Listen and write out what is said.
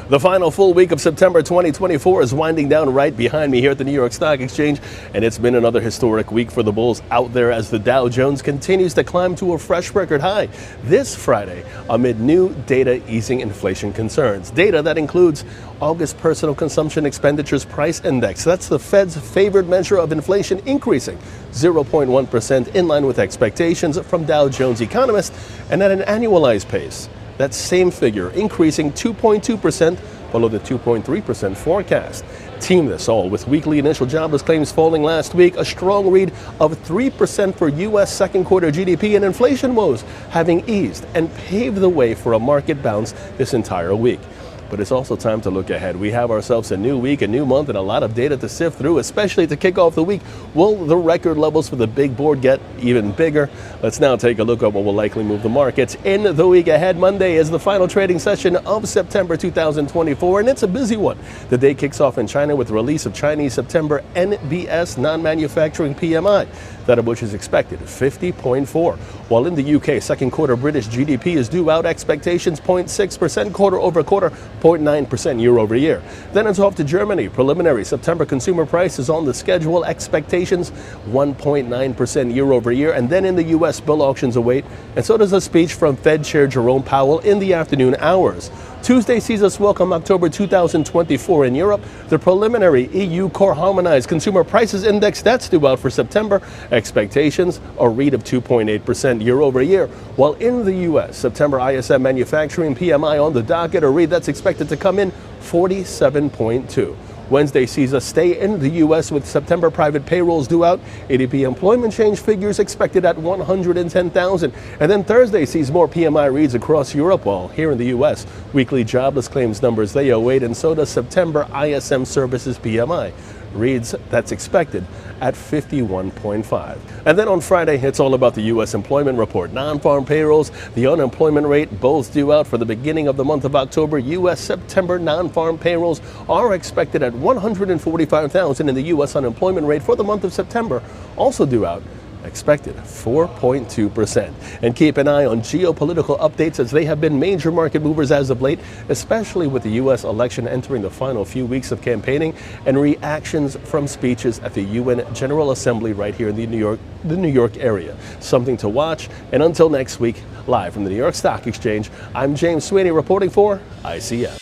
The final full week of September 2024 is winding down right behind me here at the New York Stock Exchange, and it's been another historic week for the bulls out there as the Dow Jones continues to climb to a fresh record high this Friday amid new data easing inflation concerns. Data that includes August personal consumption expenditures price index. That's the Fed's favored measure of inflation, increasing 0.1% in line with expectations from Dow Jones economists and at an annualized pace. That same figure increasing 2.2% below the 2.3% forecast. Team this all with weekly initial jobless claims falling last week, a strong read of 3% for U.S. second quarter GDP, and inflation woes having eased and paved the way for a market bounce this entire week. But it's also time to look ahead. We have ourselves a new week, a new month, and a lot of data to sift through, especially to kick off the week. Will the record levels for the big board get even bigger? Let's now take a look at what will likely move the markets in the week ahead. Monday is the final trading session of September 2024, and it's a busy one. The day kicks off in China with the release of Chinese September NBS non-manufacturing PMI, that of which is expected 50.4. While in the UK, second quarter British GDP is due out, expectations 0.6% quarter over quarter, 0.9% year over year. Then it's off to Germany. Preliminary September consumer price is on the schedule, expectations 1.9% year over year. And then in the U.S., bill auctions await, and so does a speech from Fed Chair Jerome Powell in the afternoon hours. Tuesday sees us welcome October 2024 in Europe. The preliminary EU core harmonized consumer prices index, that's due out for September. Expectations a read of 2.8% year over year. While in the U.S., September ISM manufacturing PMI on the docket, a read that's expected to come in 47.2. Wednesday sees us stay in the U.S. with September private payrolls due out, ADP employment change figures expected at 110,000. And then Thursday sees more PMI reads across Europe, while here in the U.S., weekly jobless claims numbers they await, and so does September ISM services PMI. Reads that's expected at 51.5. And then on Friday, it's all about the U.S. employment report. Non-farm payrolls, the unemployment rate, both due out for the beginning of the month of October. U.S. September non-farm payrolls are expected at 145,000, and the U.S. unemployment rate for the month of September also due out, expected 4.2%. And keep an eye on geopolitical updates, as they have been major market movers as of late, especially with the U.S. election entering the final few weeks of campaigning and reactions from speeches at the UN General Assembly right here in the New York area. Something to watch. And until next week, live from the New York Stock Exchange, I'm James Sweeney reporting for ICF.